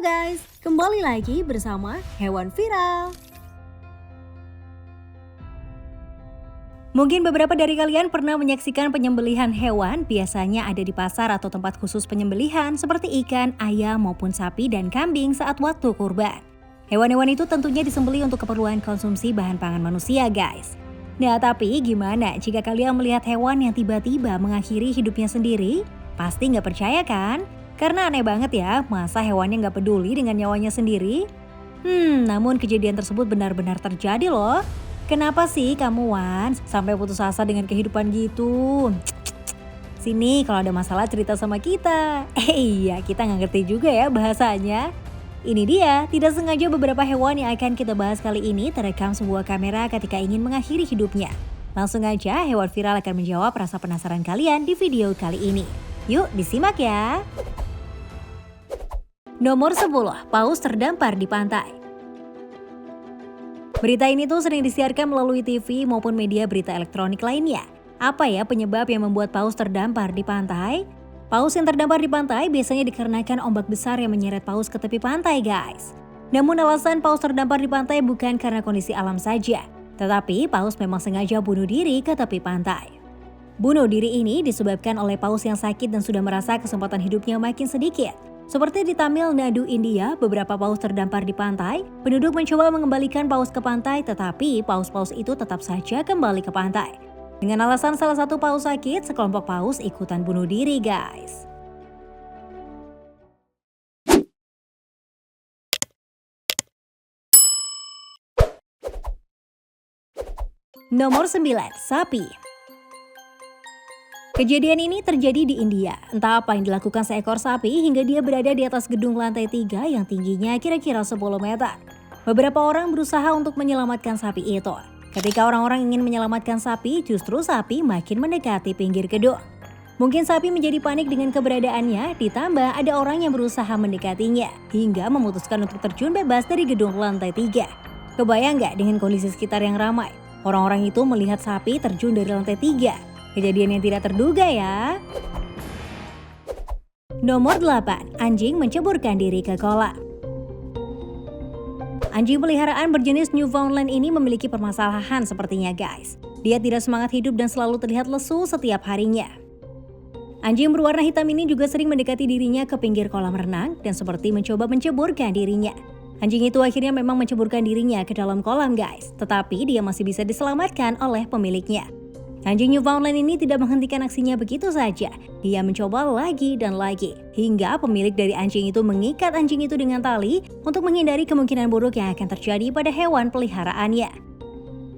Halo guys, kembali lagi bersama Hewan Viral. Mungkin beberapa dari kalian pernah menyaksikan penyembelihan hewan, biasanya ada di pasar atau tempat khusus penyembelihan seperti ikan, ayam maupun sapi dan kambing saat waktu kurban. Hewan-hewan itu tentunya disembelih untuk keperluan konsumsi bahan pangan manusia guys. Nah tapi gimana jika kalian melihat hewan yang tiba-tiba mengakhiri hidupnya sendiri? Pasti nggak percaya kan? Karena aneh banget ya, masa hewannya nggak peduli dengan nyawanya sendiri? Namun kejadian tersebut benar-benar terjadi loh. Kenapa sih kamu Wan sampai putus asa dengan kehidupan gitu? Sini kalau ada masalah cerita sama kita. Iya, kita nggak ngerti juga ya bahasanya. Ini dia, tidak sengaja beberapa hewan yang akan kita bahas kali ini terekam sebuah kamera ketika ingin mengakhiri hidupnya. Langsung aja Hewan Viral akan menjawab rasa penasaran kalian di video kali ini. Yuk disimak ya. Nomor 10, paus terdampar di pantai. Berita ini tuh sering disiarkan melalui TV maupun media berita elektronik lainnya. Apa ya penyebab yang membuat paus terdampar di pantai? Paus yang terdampar di pantai biasanya dikarenakan ombak besar yang menyeret paus ke tepi pantai guys. Namun alasan paus terdampar di pantai bukan karena kondisi alam saja, tetapi paus memang sengaja bunuh diri ke tepi pantai. Bunuh diri ini disebabkan oleh paus yang sakit dan sudah merasa kesempatan hidupnya makin sedikit. Seperti di Tamil Nadu, India, beberapa paus terdampar di pantai. Penduduk mencoba mengembalikan paus ke pantai, tetapi paus-paus itu tetap saja kembali ke pantai. Dengan alasan salah satu paus sakit, sekelompok paus ikutan bunuh diri, guys. Nomor 9, sapi. Kejadian ini terjadi di India. Entah apa yang dilakukan seekor sapi hingga dia berada di atas gedung lantai 3 yang tingginya kira-kira 10 meter. Beberapa orang berusaha untuk menyelamatkan sapi itu. Ketika orang-orang ingin menyelamatkan sapi, justru sapi makin mendekati pinggir gedung. Mungkin sapi menjadi panik dengan keberadaannya, ditambah ada orang yang berusaha mendekatinya, hingga memutuskan untuk terjun bebas dari gedung lantai 3. Kebayang nggak dengan kondisi sekitar yang ramai? Orang-orang itu melihat sapi terjun dari lantai 3. Kejadian yang tidak terduga ya. Nomor 8, anjing menceburkan diri ke kolam. Anjing peliharaan berjenis Newfoundland ini memiliki permasalahan sepertinya guys. Dia tidak semangat hidup dan selalu terlihat lesu setiap harinya. Anjing berwarna hitam ini juga sering mendekati dirinya ke pinggir kolam renang dan seperti mencoba menceburkan dirinya. Anjing itu akhirnya memang menceburkan dirinya ke dalam kolam guys, tetapi dia masih bisa diselamatkan oleh pemiliknya. Anjing Newfoundland ini tidak menghentikan aksinya begitu saja. Dia mencoba lagi dan lagi, hingga pemilik dari anjing itu mengikat anjing itu dengan tali untuk menghindari kemungkinan buruk yang akan terjadi pada hewan peliharaannya.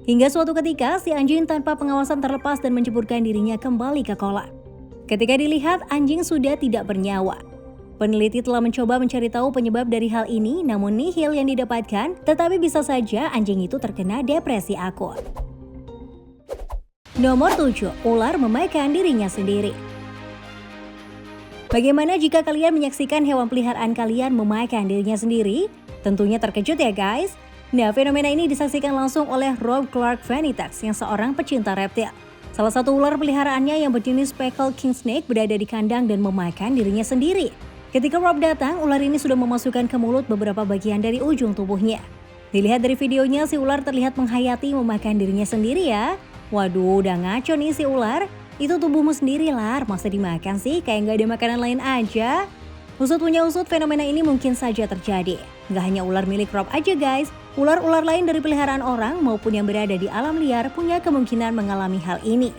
Hingga suatu ketika, si anjing tanpa pengawasan terlepas dan menceburkan dirinya kembali ke kolam. Ketika dilihat, anjing sudah tidak bernyawa. Peneliti telah mencoba mencari tahu penyebab dari hal ini, namun nihil yang didapatkan, tetapi bisa saja anjing itu terkena depresi akut. Nomor 7, ular memakan dirinya sendiri. Bagaimana jika kalian menyaksikan hewan peliharaan kalian memakan dirinya sendiri? Tentunya terkejut ya guys. Nah, fenomena ini disaksikan langsung oleh Rob Clark Vanitax yang seorang pecinta reptil. Salah satu ular peliharaannya yang berjenis speckled king snake berada di kandang dan memakan dirinya sendiri. Ketika Rob datang, ular ini sudah memasukkan ke mulut beberapa bagian dari ujung tubuhnya. Dilihat dari videonya, si ular terlihat menghayati memakan dirinya sendiri ya. Waduh, udah ngaco nih si ular. Itu tubuhmu sendiri lar, masa dimakan sih? Kayak nggak ada makanan lain aja. Usut punya usut, fenomena ini mungkin saja terjadi. Nggak hanya ular milik Rob aja guys. Ular-ular lain dari peliharaan orang maupun yang berada di alam liar punya kemungkinan mengalami hal ini.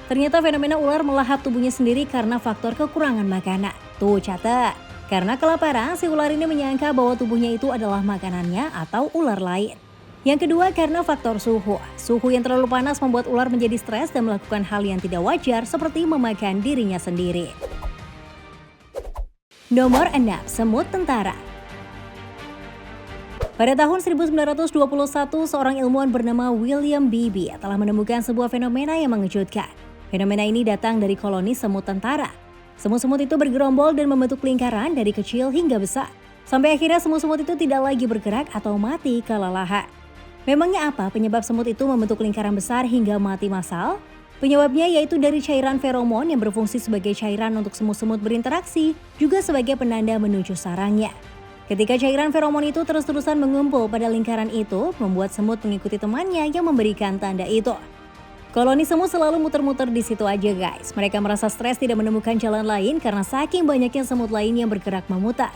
Ternyata fenomena ular melahap tubuhnya sendiri karena faktor kekurangan makanan. Tuh catat. Karena kelaparan, si ular ini menyangka bahwa tubuhnya itu adalah makanannya atau ular lain. Yang kedua karena faktor suhu. Suhu yang terlalu panas membuat ular menjadi stres dan melakukan hal yang tidak wajar seperti memakan dirinya sendiri. Nomor 6, semut tentara. Pada tahun 1921, seorang ilmuwan bernama William Beebe telah menemukan sebuah fenomena yang mengejutkan. Fenomena ini datang dari koloni semut tentara. Semut-semut itu bergerombol dan membentuk lingkaran dari kecil hingga besar. Sampai akhirnya semut-semut itu tidak lagi bergerak atau mati kelelahan. Memangnya apa penyebab semut itu membentuk lingkaran besar hingga mati massal? Penyebabnya yaitu dari cairan feromon yang berfungsi sebagai cairan untuk semut-semut berinteraksi, juga sebagai penanda menuju sarangnya. Ketika cairan feromon itu terus-terusan mengumpul pada lingkaran itu, membuat semut mengikuti temannya yang memberikan tanda itu. Koloni semut selalu muter-muter di situ aja guys. Mereka merasa stres tidak menemukan jalan lain karena saking banyaknya semut lain yang bergerak memutar.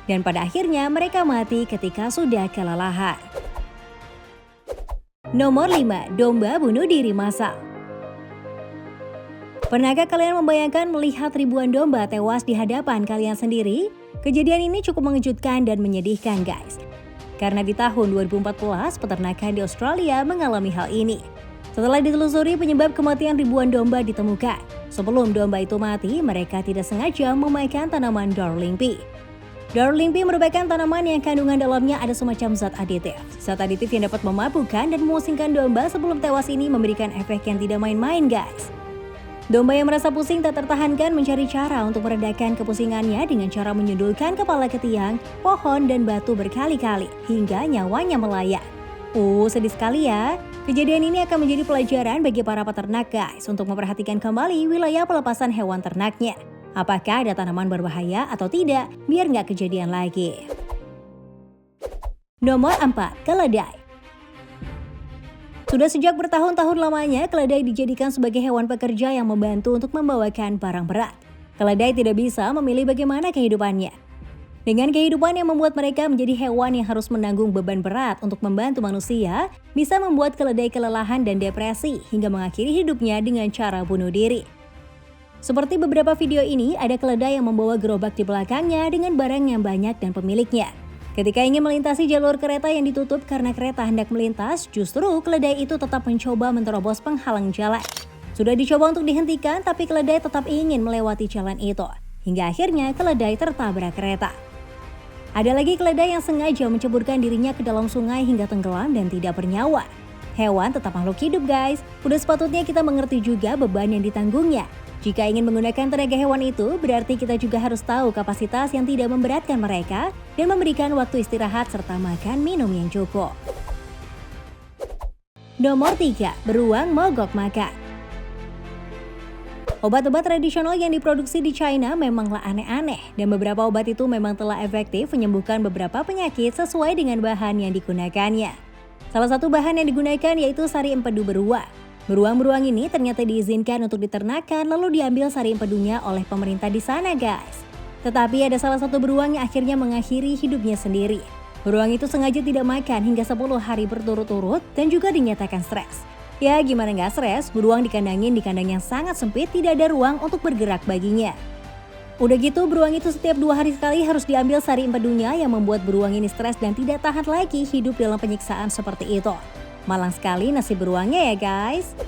Dan pada akhirnya mereka mati ketika sudah kelelahan. Nomor 5. Domba bunuh diri massal. Pernahkah kalian membayangkan melihat ribuan domba tewas di hadapan kalian sendiri? Kejadian ini cukup mengejutkan dan menyedihkan guys. Karena di tahun 2014, peternakan di Australia mengalami hal ini. Setelah ditelusuri, penyebab kematian ribuan domba ditemukan. Sebelum domba itu mati, mereka tidak sengaja memakan tanaman Darling Pea. Darling Pea merupakan tanaman yang kandungan dalamnya ada semacam zat aditif. Zat aditif yang dapat memabukkan dan memusingkan domba sebelum tewas ini memberikan efek yang tidak main-main guys. Domba yang merasa pusing tak tertahankan mencari cara untuk meredakan kepusingannya dengan cara menyundulkan kepala ke tiang, pohon, dan batu berkali-kali hingga nyawanya melayang. Sedih sekali ya. Kejadian ini akan menjadi pelajaran bagi para peternak guys untuk memperhatikan kembali wilayah pelepasan hewan ternaknya. Apakah ada tanaman berbahaya atau tidak, biar nggak kejadian lagi. Nomor 4. Keledai. Sudah sejak bertahun-tahun lamanya, keledai dijadikan sebagai hewan pekerja yang membantu untuk membawakan barang berat. Keledai tidak bisa memilih bagaimana kehidupannya. Dengan kehidupan yang membuat mereka menjadi hewan yang harus menanggung beban berat untuk membantu manusia, bisa membuat keledai kelelahan dan depresi hingga mengakhiri hidupnya dengan cara bunuh diri. Seperti beberapa video ini, ada keledai yang membawa gerobak di belakangnya dengan barang yang banyak dan pemiliknya. Ketika ingin melintasi jalur kereta yang ditutup karena kereta hendak melintas, justru keledai itu tetap mencoba menerobos penghalang jalan. Sudah dicoba untuk dihentikan, tapi keledai tetap ingin melewati jalan itu. Hingga akhirnya keledai tertabrak kereta. Ada lagi keledai yang sengaja menceburkan dirinya ke dalam sungai hingga tenggelam dan tidak bernyawa. Hewan tetap makhluk hidup guys, udah sepatutnya kita mengerti juga beban yang ditanggungnya. Jika ingin menggunakan tenaga hewan itu, berarti kita juga harus tahu kapasitas yang tidak memberatkan mereka dan memberikan waktu istirahat serta makan minum yang cukup. Nomor 3. Beruang mogok makan. Obat-obat tradisional yang diproduksi di China memanglah aneh-aneh, dan beberapa obat itu memang telah efektif menyembuhkan beberapa penyakit sesuai dengan bahan yang digunakannya. Salah satu bahan yang digunakan yaitu sari empedu beruang. Beruang-beruang ini ternyata diizinkan untuk diternakan lalu diambil sari empedunya oleh pemerintah di sana guys. Tetapi ada salah satu beruang yang akhirnya mengakhiri hidupnya sendiri. Beruang itu sengaja tidak makan hingga 10 hari berturut-turut dan juga dinyatakan stres. Ya gimana nggak stres, beruang dikandangin di kandang yang sangat sempit, tidak ada ruang untuk bergerak baginya. Udah gitu beruang itu setiap 2 hari sekali harus diambil sari empedunya yang membuat beruang ini stres dan tidak tahan lagi hidup dalam penyiksaan seperti itu. Malang sekali nasib beruangnya ya guys.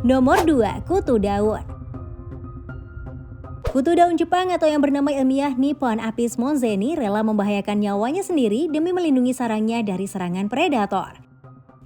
Nomor 2. Kutu daun. Kutu daun Jepang atau yang bernama ilmiah Nippon Apis monzeni rela membahayakan nyawanya sendiri demi melindungi sarangnya dari serangan predator.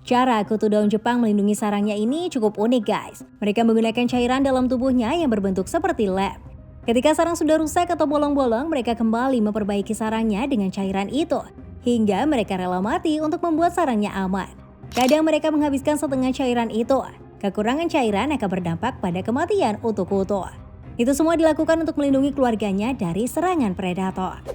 Cara kutu daun Jepang melindungi sarangnya ini cukup unik guys. Mereka menggunakan cairan dalam tubuhnya yang berbentuk seperti lem. Ketika sarang sudah rusak atau bolong-bolong, mereka kembali memperbaiki sarangnya dengan cairan itu. Hingga mereka rela mati untuk membuat sarangnya aman. Kadang mereka menghabiskan setengah cairan itu. Kekurangan cairan akan berdampak pada kematian untuk kutu. Itu semua dilakukan untuk melindungi keluarganya dari serangan predator.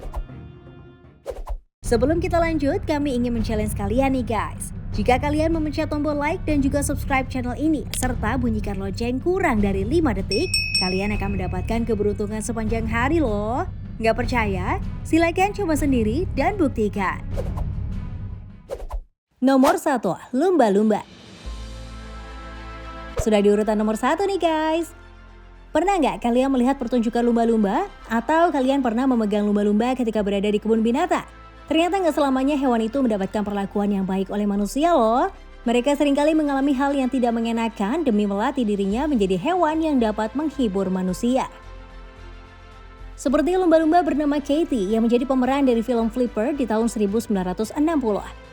Sebelum kita lanjut, kami ingin men-challenge kalian nih guys. Jika kalian memencet tombol like dan juga subscribe channel ini, serta bunyikan lonceng kurang dari 5 detik, kalian akan mendapatkan keberuntungan sepanjang hari loh. Nggak percaya? Silakan coba sendiri dan buktikan. Nomor 1. Lumba-lumba. Sudah di urutan nomor 1 nih guys. Pernah nggak kalian melihat pertunjukan lumba-lumba? Atau kalian pernah memegang lumba-lumba ketika berada di kebun binatang? Ternyata nggak selamanya hewan itu mendapatkan perlakuan yang baik oleh manusia loh. Mereka seringkali mengalami hal yang tidak mengenakan demi melatih dirinya menjadi hewan yang dapat menghibur manusia. Seperti lumba-lumba bernama Katie yang menjadi pemeran dari film Flipper di tahun 1960.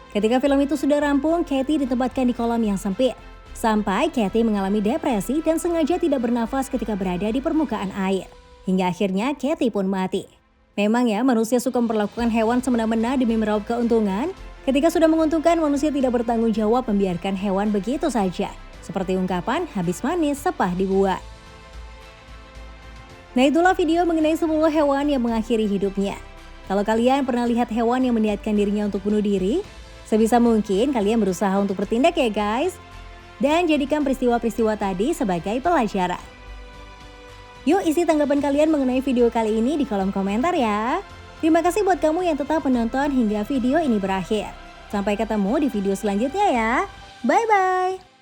Ketika film itu sudah rampung, Katie ditempatkan di kolam yang sempit. Sampai Katie mengalami depresi dan sengaja tidak bernafas ketika berada di permukaan air. Hingga akhirnya Katie pun mati. Memang ya, manusia suka memperlakukan hewan semena-mena demi meraup keuntungan. Ketika sudah menguntungkan, manusia tidak bertanggung jawab membiarkan hewan begitu saja. Seperti ungkapan, habis manis sepah dibuat. Nah itulah video mengenai 10 hewan yang mengakhiri hidupnya. Kalau kalian pernah lihat hewan yang meniatkan dirinya untuk bunuh diri, sebisa mungkin kalian berusaha untuk bertindak ya guys. Dan jadikan peristiwa-peristiwa tadi sebagai pelajaran. Yuk isi tanggapan kalian mengenai video kali ini di kolom komentar ya. Terima kasih buat kamu yang tetap menonton hingga video ini berakhir. Sampai ketemu di video selanjutnya ya. Bye-bye.